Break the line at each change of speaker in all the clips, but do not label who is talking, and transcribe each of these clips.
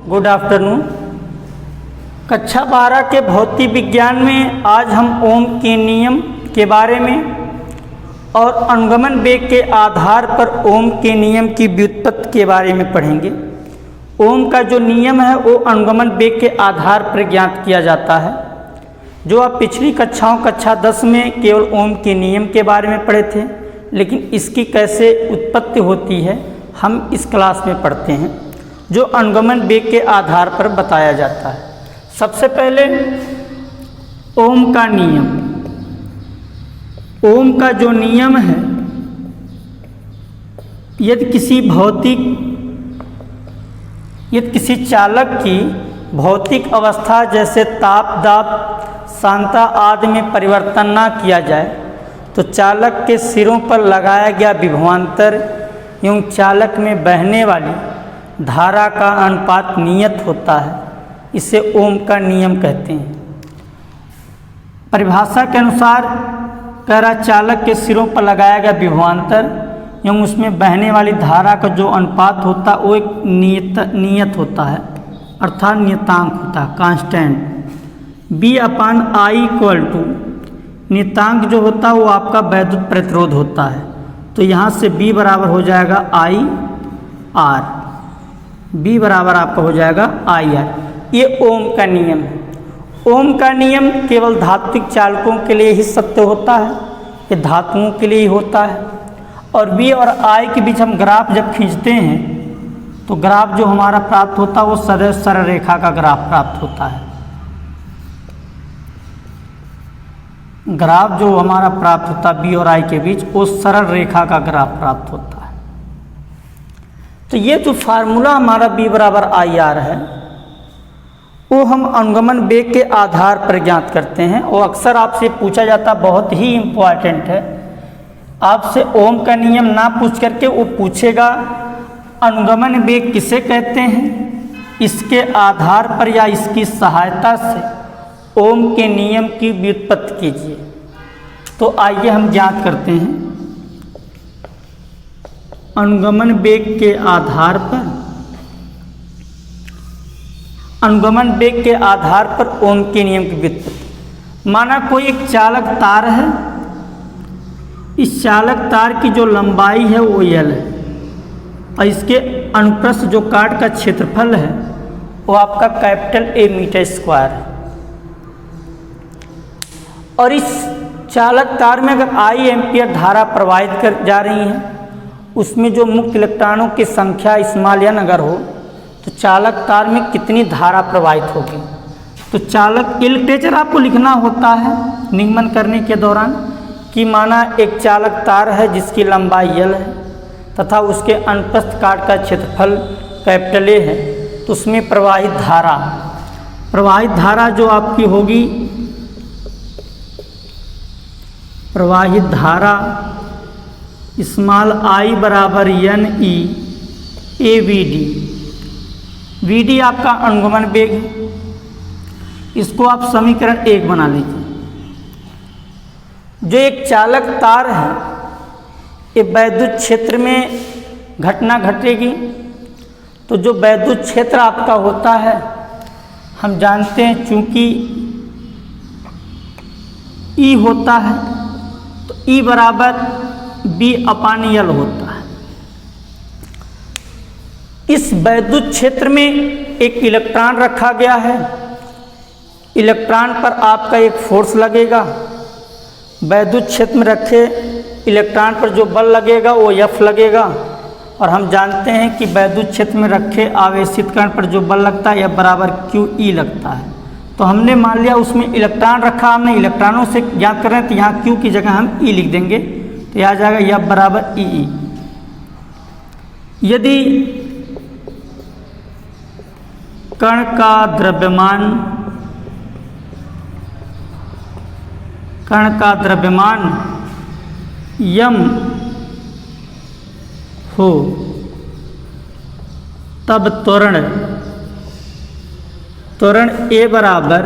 Good afternoon. कक्षा 12 के भौतिक विज्ञान में आज हम ओम के नियम के बारे में और अनुगमन वेग के आधार पर ओम के नियम की व्युत्पत्ति के बारे में पढ़ेंगे। ओम का जो नियम है वो अनुगमन वेग के आधार पर ज्ञात किया जाता है। जो आप पिछली कक्षाओं कक्षा 10 में केवल ओम के नियम के बारे में पढ़े थे, लेकिन इसकी कैसे उत्पत्ति होती है हम इस क्लास में पढ़ते हैं, जो अनुगमन वेग के आधार पर बताया जाता है। सबसे पहले ओम का नियम। ओम का जो नियम है, यदि किसी चालक की भौतिक अवस्था जैसे ताप, दाब, सांद्रता आदि में परिवर्तन ना किया जाए तो चालक के सिरों पर लगाया गया विभवांतर एवं चालक में बहने वाली धारा का अनुपात नियत होता है। इसे ओम का नियम कहते हैं। परिभाषा के अनुसार कह रहा चालक के सिरों पर लगाया गया विभवांतर एवं उसमें बहने वाली धारा का जो अनुपात होता है वो एक नियत होता है, अर्थात नियतांक होता है, कांस्टेंट। B/I इक्वल टू नियतांक जो होता है वो आपका वैद्युत प्रतिरोध होता है। तो यहाँ से B बराबर हो जाएगा IR। B बराबर आपका हो जाएगा IR। ये ओम का नियम है। ओम का नियम केवल धात्विक चालकों के लिए ही सत्य होता है, ये धातुओं के लिए ही होता है। और B और I के बीच हम ग्राफ जब खींचते हैं तो ग्राफ जो हमारा प्राप्त होता है वो सरल रेखा का ग्राफ प्राप्त होता है। ग्राफ जो हमारा प्राप्त होता है B और I के बीच वो सरल रेखा का ग्राफ प्राप्त होता है। तो ये जो फार्मूला हमारा B बराबर IR है वो हम अनुगमन वेग के आधार पर ज्ञात करते हैं। और अक्सर आपसे पूछा जाता, बहुत ही इम्पोर्टेंट है, आपसे ओम का नियम ना पूछ करके वो पूछेगा अनुगमन वेग किसे कहते हैं। इसके आधार पर या इसकी सहायता से ओम के नियम की व्युत्पत्ति कीजिए। तो आइए हम ज्ञात करते हैं अनुगमन वेग के आधार पर। अनुगमन वेग के आधार पर ओम के नियम की व्युत्पत्ति। माना कोई एक चालक तार है, इस चालक तार की जो लंबाई है वो L है और इसके अनुप्रस्थ जो काट का क्षेत्रफल है वो आपका कैपिटल A मीटर स्क्वायर है। और इस चालक तार में अगर I एम्पियर धारा प्रवाहित कर जा रही है, उसमें जो मुक्त इलेक्ट्रॉनों की संख्या स्मॉल n अगर हो तो चालक तार में कितनी धारा प्रवाहित होगी। तो चालक लिटरेचर आपको लिखना होता है निगमन करने के दौरान कि माना एक चालक तार है जिसकी लंबाई L है तथा उसके अनुप्रस्थ काट का क्षेत्रफल कैपिटल A है, तो उसमें प्रवाहित धारा जो आपकी होगी, प्रवाहित धारा स्मॉल I बराबर NE AVD। VD आपका अनुगमन वेग है। इसको आप समीकरण 1 बना लीजिए। जो एक चालक तार है ये वैद्युत क्षेत्र में घटना घटेगी, तो जो वैद्युत क्षेत्र आपका होता है हम जानते हैं, चूंकि E होता है तो E बराबर B/L होता है। इस वैद्युत क्षेत्र में एक इलेक्ट्रॉन रखा गया है। इलेक्ट्रॉन पर आपका एक फोर्स लगेगा। वैद्युत क्षेत्र में रखे इलेक्ट्रॉन पर जो बल लगेगा वो F लगेगा। और हम जानते हैं कि वैद्युत क्षेत्र में रखे आवेशित कण पर जो बल लगता है F बराबर QE लगता है। तो हमने मान लिया उसमें इलेक्ट्रॉन रखा, हमने इलेक्ट्रॉनों से ज्ञात कर रहे हैं, तो यहाँ Q की जगह हम E लिख देंगे, तो यह आ जाएगा F बराबर EE। यदि कण का द्रव्यमान m हो तब त्वरण A बराबर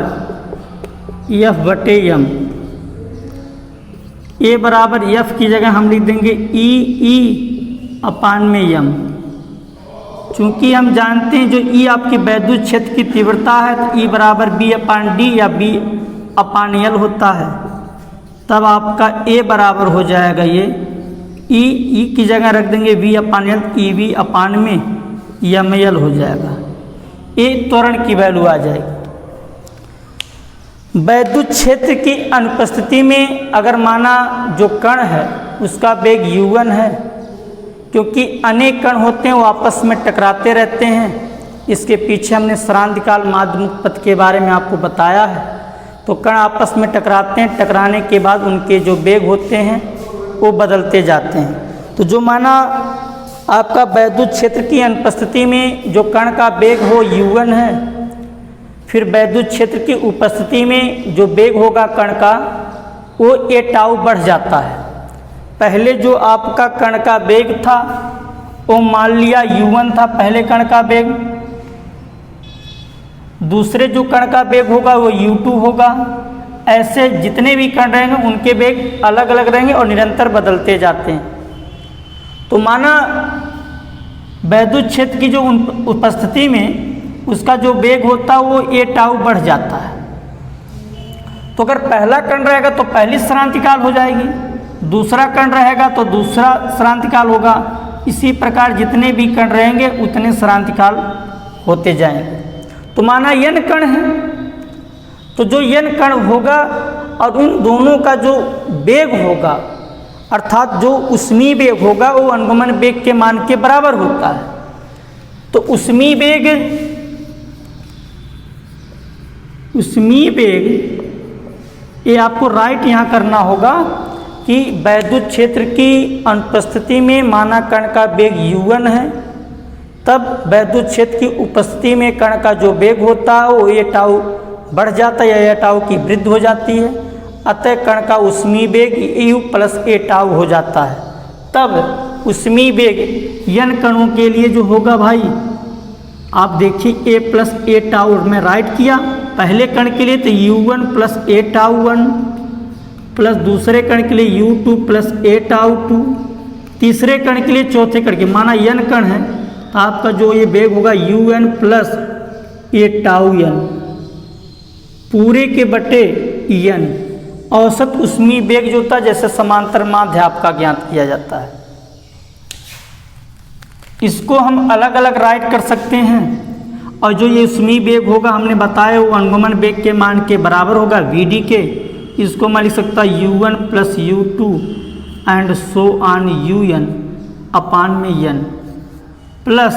F/m। A बराबर F की जगह हम लिख देंगे E/m। चूंकि हम जानते हैं जो ई आपकी वैद्युत क्षेत्र की तीव्रता है तो ई बराबर B/D या B/L होता है, तब आपका ए बराबर हो जाएगा ये ई की जगह रख देंगे V/L, EV में ML हो जाएगा। ए त्वरण की वैल्यू आ जाएगी। वैद्युत क्षेत्र की अनुपस्थिति में अगर माना जो कण है उसका वेग u1 है, क्योंकि अनेक कण होते हैं वो आपस में टकराते रहते हैं। इसके पीछे हमने सरांतिकाल माध्यमुक्त पथ के बारे में आपको बताया है। तो कण आपस में टकराते हैं, टकराने के बाद उनके जो वेग होते हैं वो बदलते जाते हैं। तो जो माना आपका वैद्युत क्षेत्र की अनुपस्थिति में जो कण का वेग हो u1 है, फिर वैद्युत क्षेत्र की उपस्थिति में जो वेग होगा कण का वो ए टाउ बढ़ जाता है। पहले जो आपका कण का वेग था वो मान लिया u1 था पहले कण का वेग, दूसरे जो कण का वेग होगा वो u2 होगा। ऐसे जितने भी कण रहेंगे उनके वेग अलग अलग रहेंगे और निरंतर बदलते जाते हैं। तो माना वैद्युत क्षेत्र की जो उपस्थिति में उसका जो वेग होता है वो ए टाउ बढ़ जाता है। तो अगर पहला कण रहेगा तो पहली सरांतिकाल हो जाएगी, दूसरा कण रहेगा तो दूसरा सरांतिकाल होगा। इसी प्रकार जितने भी कण रहेंगे उतने सरांतिकाल होते जाएंगे। तो माना n कण है, तो जो n कण होगा और उन दोनों का जो वेग होगा अर्थात जो उष्मीय वेग होगा वो अनुगमन वेग के मान के बराबर होता है। तो उष्मीय वेग ये आपको राइट यहाँ करना होगा कि वैद्युत क्षेत्र की अनुपस्थिति में माना कण का वेग u1 है, तब वैद्युत क्षेत्र की उपस्थिति में कण का जो वेग होता है वो ए टाउ बढ़ जाता है या ए टाउ की वृद्धि हो जाती है। अतः कण का उष्मीय वेग u प्लस ए टाउ हो जाता है। तब उष्मीय वेग n कणों के लिए जो होगा भाई आप देखिए a प्लस ए टाउ में राइट किया पहले कण के लिए तो u1 प्लस ए टाउ 1 प्लस दूसरे कण के लिए u2 प्लस ए टाउ 2, तीसरे कण के लिए चौथे कण के माना n कण है तो आपका जो ये वेग होगा un प्लस ए टाउ n पूरे के बटे n। औसत उष्मीय वेग जो होता है जैसे समांतर माध्य आपका ज्ञात किया जाता है, इसको हम अलग अलग राइट कर सकते हैं। और जो ये उष्मीय वेग होगा हमने बताया वो अनुगमन वेग के मान के बराबर होगा vd के। इसको मैं लिख सकता u1 plus u2 and so on un अपान में n plus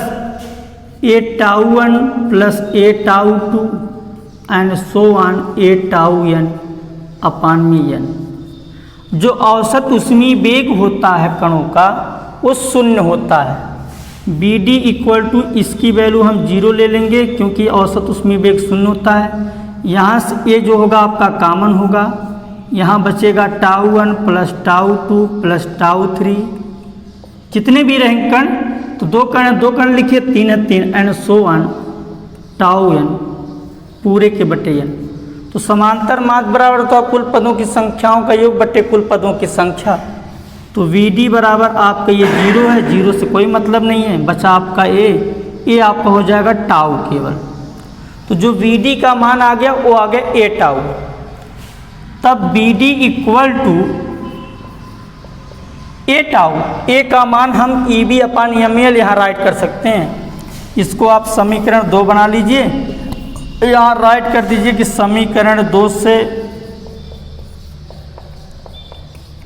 A tau 1 plus A tau 2 and so on A tau n अपान में n। जो औसत उष्मीय वेग होता है कणों का वो शून्य होता है। bd इक्वल टू इसकी वैल्यू हम 0 ले लेंगे क्योंकि औसत उष्मीय वेग शून्य होता है। यहाँ से ये जो होगा आपका कॉमन होगा, यहाँ बचेगा tau 1 plus tau 2 plus tau 3। जितने भी रहेंगे कण तो दो कण लिखिए 3 है 3 and so on tau n पूरे के बटे n। तो समांतर माध्य बराबर तो कुल पदों की संख्याओं का योग बटे कुल पदों की संख्या। तो vd बराबर आपका ये 0 है, 0 से कोई मतलब नहीं है, बचा आपका ए आपका हो जाएगा टाउ केवल। तो जो vd का मान आ गया वो आ गया ए टाउ। तब bd equal to A tau, A का मान हम EB अपान ML यहाँ राइट कर सकते हैं। इसको आप समीकरण 2 बना लीजिए, यहाँ राइट कर दीजिए कि समीकरण 2 से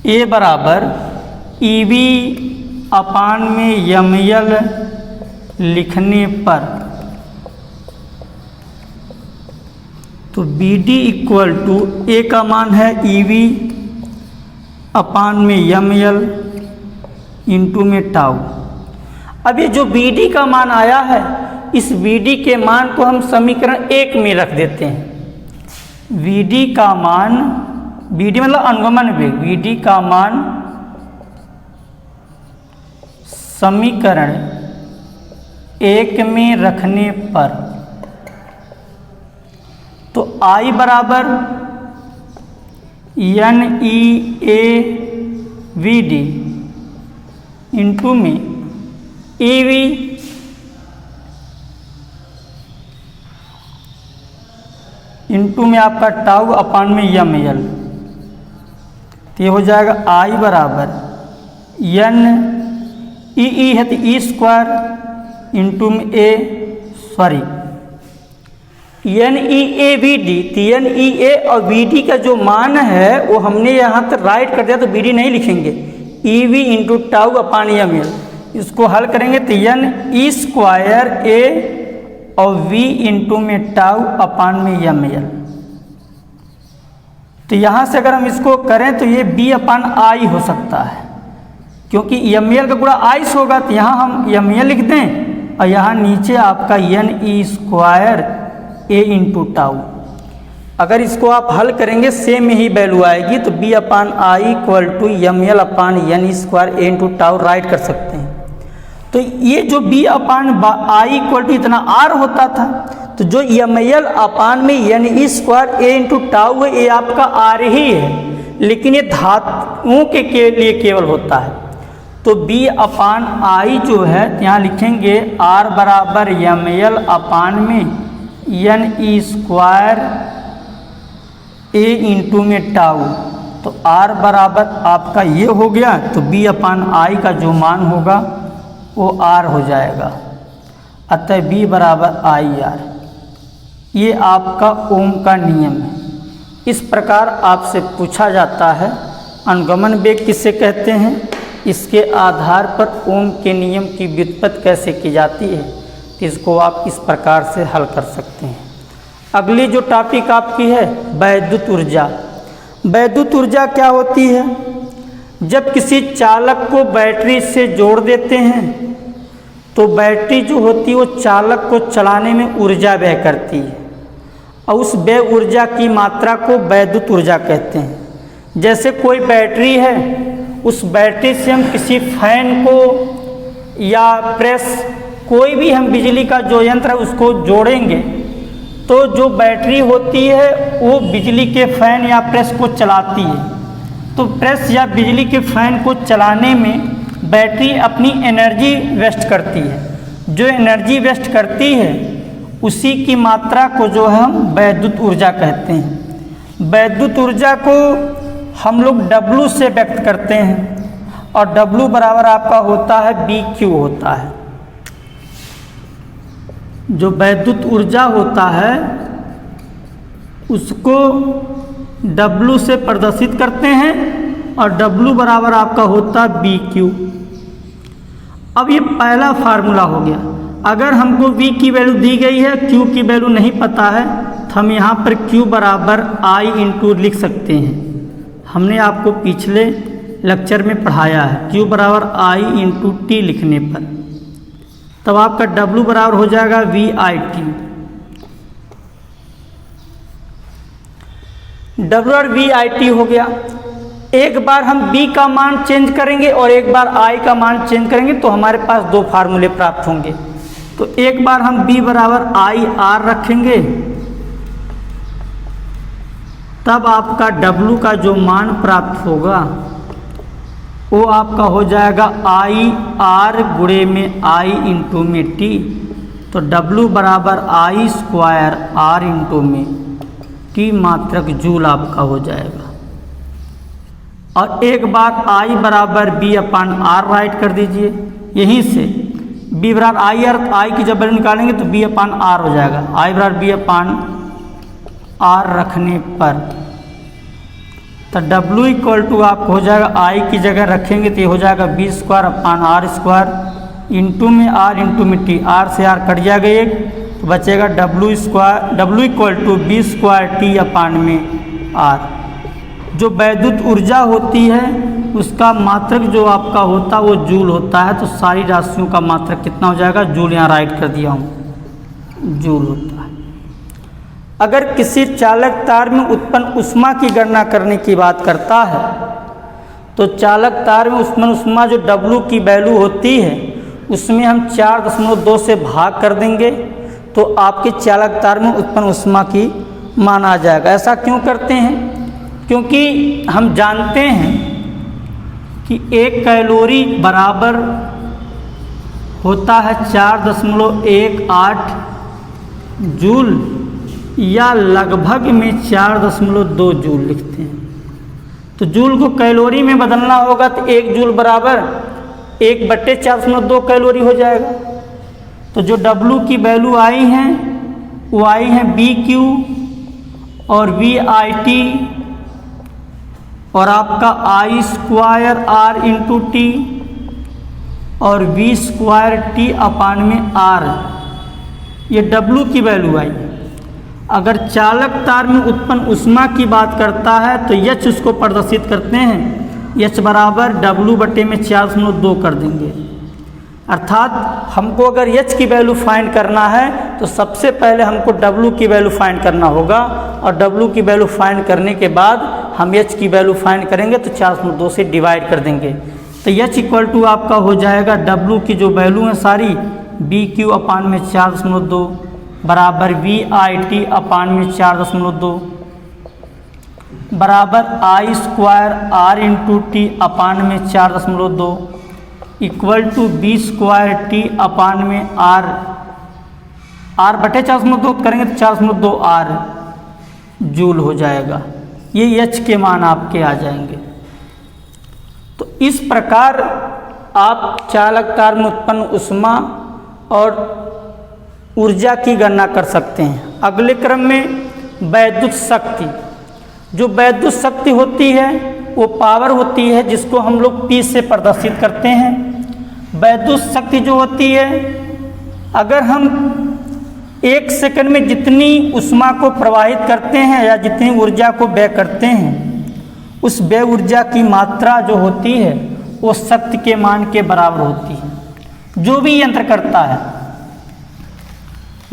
ए बराबर EB अपान में ML लिखने पर तो BD इक्वल टू ए का मान है EB अपान में ML इंटू में टाउ। अब ये जो BD का मान आया है इस BD के मान को हम समीकरण 1 में रख देते हैं। BD का मान, BD मतलब अनुगमन वेग, BD का मान समीकरण 1 में रखने पर तो I बराबर NEAVD इंटू में EV इंटू में आपका टाउ अपान में यम एल, तो ये हो जाएगा आई बराबर एन ई है तो ई स्क्वायर इंटू में N E A V D. तो एन ई ए और वी डी का जो मान है वो हमने यहाँ तक राइट कर दिया, तो वी डी नहीं लिखेंगे, ई वी इंटू टाउ अपान एम एल। इसको हल करेंगे तो एन ई स्क्वायर ए और वी इंटू में टाउ अपान में एम एल। तो यहाँ से अगर हम इसको करें तो ये बी अपान आई हो सकता है, क्योंकि एम एल का गुणा आई से होगा, तो यहाँ हम एम एल लिख दें और यहाँ नीचे आपका N E square A into tau. अगर इसको आप हल करेंगे सेम में ही वैल्यू आएगी, तो B upon I equal to M L upon N E square A into tau write कर सकते हैं। तो ये जो B upon I equal to इतना आर होता था, तो जो एम एल अपान में N E square A into tau है, ये आपका आर ही है, लेकिन ये धातुओं के लिए केवल होता है। तो बी अपान आई जो है यहाँ लिखेंगे आर बराबर एम एल अपान में N E square A into में टाउ। तो आर बराबर आपका ये हो गया, तो बी अपान आई का जो मान होगा वो आर हो जाएगा, अतः बी बराबर आई आर। ये आपका ओम का नियम है। इस प्रकार आपसे पूछा जाता है अनुगमन वेग किसे कहते हैं, इसके आधार पर ओम के नियम की व्युत्पत्ति कैसे की जाती है, इसको आप इस प्रकार से हल कर सकते हैं। अगली जो टॉपिक आपकी है वैद्युत ऊर्जा। वैद्युत ऊर्जा क्या होती है? जब किसी चालक को बैटरी से जोड़ देते हैं तो बैटरी जो होती है वो चालक को चलाने में ऊर्जा व्यय करती है, और उस व्यय ऊर्जा की मात्रा को वैद्युत ऊर्जा कहते हैं। जैसे कोई बैटरी है, उस बैटरी से हम किसी फैन को या प्रेस, कोई भी हम बिजली का जो यंत्र है उसको जोड़ेंगे, तो जो बैटरी होती है वो बिजली के फैन या प्रेस को चलाती है। तो प्रेस या बिजली के फैन को चलाने में बैटरी अपनी एनर्जी वेस्ट करती है। जो एनर्जी वेस्ट करती है उसी की मात्रा को जो है हम वैद्युत ऊर्जा कहते हैं। वैद्युत ऊर्जा को हम लोग W से व्यक्त करते हैं, और W बराबर आपका होता है BQ होता है। जो वैद्युत ऊर्जा होता है उसको W से प्रदर्शित करते हैं, और W बराबर आपका होता है BQ। अब ये पहला फार्मूला हो गया। अगर हमको V की वैल्यू दी गई है, Q की वैल्यू नहीं पता है, तो हम यहाँ पर Q बराबर I इंटू लिख सकते हैं। हमने आपको पिछले लेक्चर में पढ़ाया है Q बराबर I इंटू टी लिखने पर, तब आपका W बराबर हो जाएगा VIT। W और VIT हो गया। एक बार हम B का मान चेंज करेंगे और एक बार I का मान चेंज करेंगे, तो हमारे पास दो फार्मूले प्राप्त होंगे। तो एक बार हम B बराबर IR रखेंगे, तब आपका W का जो मान प्राप्त होगा वो आपका हो जाएगा IR गुणे में I इंटू में T। तो W बराबर I स्क्वायर R इंटू में T मात्रक जूल आपका हो जाएगा। और एक बार I बराबर B अपान R राइट कर दीजिए। यहीं से B बराबर I की जब वैल्यू निकालेंगे तो B अपान R हो जाएगा। I बराबर B अपान R रखने पर तो W इक्वल टू आपको हो जाएगा, I की जगह रखेंगे तो ये हो जाएगा B square upon R square into में R इंटू में T। R से R कट जाएगा एक, तो बचेगा W equal to B square T upon में R। जो वैद्युत ऊर्जा होती है उसका मात्रक जो आपका होता है वो जूल होता है। तो सारी राशियों का मात्रक कितना हो जाएगा, जूल यहाँ राइट कर दिया हूँ, जूल होता है। अगर किसी चालक तार में उत्पन्न ऊष्मा की गणना करने की बात करता है, तो चालक तार में उत्पन्न ऊष्मा जो W की वैल्यू होती है उसमें हम 4.2 से भाग कर देंगे, तो आपके चालक तार में उत्पन्न ऊष्मा की मान आ जाएगा। ऐसा क्यों करते हैं? क्योंकि हम जानते हैं कि 1 कैलोरी बराबर होता है 4.18 जूल, या लगभग में 4.2 जूल लिखते हैं। तो जूल को कैलोरी में बदलना होगा तो 1 जूल बराबर 1/4.2 कैलोरी हो जाएगा। तो जो W की वैल्यू आई हैं वो आई हैं BQ और VIT और आपका I² R इंटू T और V² T/R, ये W की वैल्यू आई। अगर चालक तार में उत्पन्न ऊष्मा की बात करता है तो H उसको प्रदर्शित करते हैं, H बराबर W/4.2 कर देंगे। अर्थात हमको अगर H की वैल्यू फाइंड करना है तो सबसे पहले हमको W की वैल्यू फाइंड करना होगा और W की वैल्यू फाइंड करने के बाद हम H की वैल्यू फाइंड करेंगे तो 4.2 से डिवाइड कर देंगे। तो H इक्वल टू आपका हो जाएगा W की जो वैल्यू है सारी BQ/4.2 बराबर VIT/4.2 बराबर I² R into T/4.2 equal to B² T/R, R/4.2 करेंगे तो 4.2 R जूल हो जाएगा। ये H के मान आपके आ जाएंगे। तो इस प्रकार आप चालक तार में उत्पन्न ऊष्मा और ऊर्जा की गणना कर सकते हैं। अगले क्रम में वैद्युत शक्ति, जो वैद्युत शक्ति होती है वो पावर होती है जिसको हम लोग P से प्रदर्शित करते हैं। वैद्युत शक्ति जो होती है, अगर हम 1 सेकंड में जितनी ऊष्मा को प्रवाहित करते हैं या जितनी ऊर्जा को व्यय करते हैं, उस व्यय ऊर्जा की मात्रा जो होती है वो शक्ति के मान के बराबर होती है। जो भी यंत्र करता है,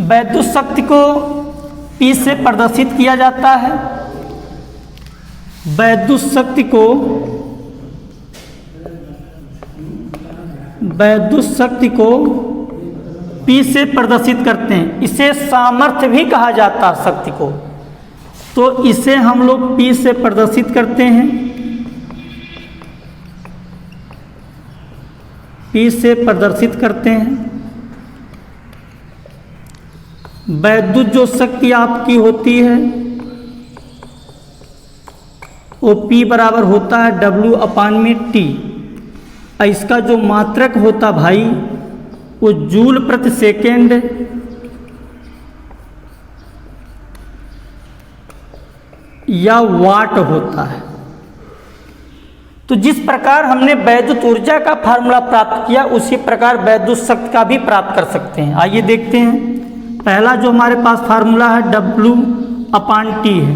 वैद्युत शक्ति को P से प्रदर्शित किया जाता है। वैद्युत शक्ति को P से प्रदर्शित करते हैं। इसे सामर्थ्य भी कहा जाता है शक्ति को। तो इसे हम लोग P से प्रदर्शित करते हैं। P से प्रदर्शित करते हैं। वैद्युत जो शक्ति आपकी होती है वो P बराबर होता है W/T। इसका जो मात्रक होता भाई वो जूल प्रति सेकेंड या वाट होता है। तो जिस प्रकार हमने वैद्युत ऊर्जा का फार्मूला प्राप्त किया उसी प्रकार वैद्युत शक्ति का भी प्राप्त कर सकते हैं। आइए देखते हैं। पहला जो हमारे पास फार्मूला है W/T है।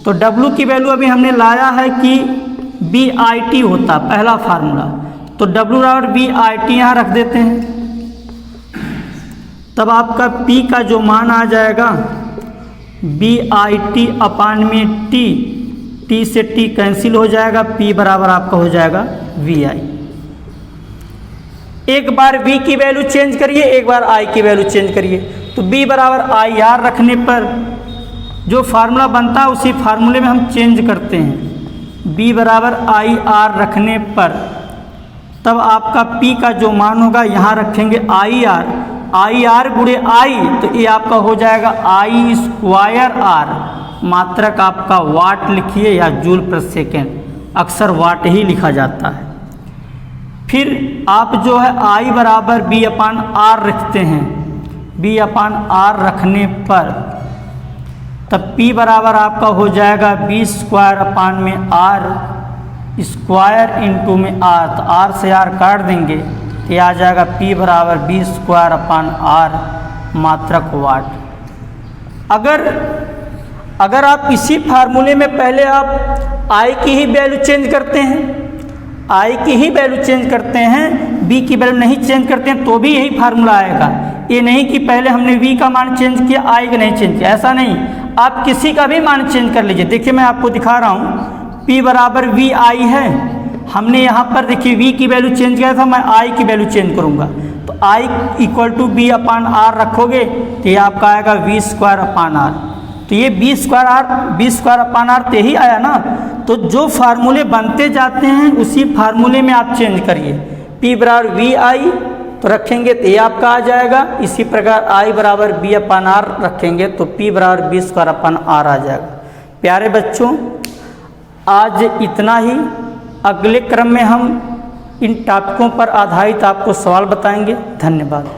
तो W की वैल्यू अभी हमने लाया है कि VIT होता पहला फार्मूला। तो W बराबर VIT यहाँ रख देते हैं। तब आपका P का जो मान आ जाएगा VIT/T, T से T कैंसिल हो जाएगा, P बराबर आपका हो जाएगा VI। एक बार V की वैल्यू चेंज करिए, एक बार I की वैल्यू चेंज करिए। तो B बराबर IR रखने पर जो फार्मूला बनता है उसी फार्मूले में हम चेंज करते हैं। B बराबर IR रखने पर तब आपका P का जो मान होगा यहाँ रखेंगे IR गुणे I, तो ये आपका हो जाएगा I²R। मात्रक आपका वाट लिखिए या जूल प्रति सेकेंड, अक्सर वाट ही लिखा जाता है। फिर आप जो है I बराबर B/R रखते हैं। B/R रखने पर तब P बराबर आपका हो जाएगा B² R इंटू में R, तो R से R काट देंगे, ये आ जाएगा P बराबर B² R मात्रक वाट। अगर आप इसी फार्मूले में पहले आप I की ही वैल्यू चेंज करते हैं, B की वैल्यू नहीं चेंज करते हैं तो भी यही फार्मूला आएगा। ये नहीं कि पहले हमने V का मान चेंज किया, I का नहीं चेंज किया, ऐसा नहीं। आप किसी का भी मान चेंज कर लीजिए। देखिए मैं आपको दिखा रहा हूँ, P बराबर VI है, हमने यहाँ पर देखिए V की वैल्यू चेंज किया था, मैं I की वैल्यू चेंज करूँगा तो I इक्वल टू B/R रखोगे तो ये आपका आएगा V²R। तो ये B²R तो यही आया ना। तो जो फार्मूले बनते जाते हैं उसी फार्मूले में आप चेंज करिए। P बराबर VI तो रखेंगे तो ये आपका आ जाएगा। इसी प्रकार I बराबर बी अपन आर रखेंगे तो P बराबर बी स्क्वायर अपन आर आ जाएगा। प्यारे बच्चों, आज इतना ही। अगले क्रम में हम इन टॉपिकों पर आधारित आपको सवाल बताएंगे। धन्यवाद।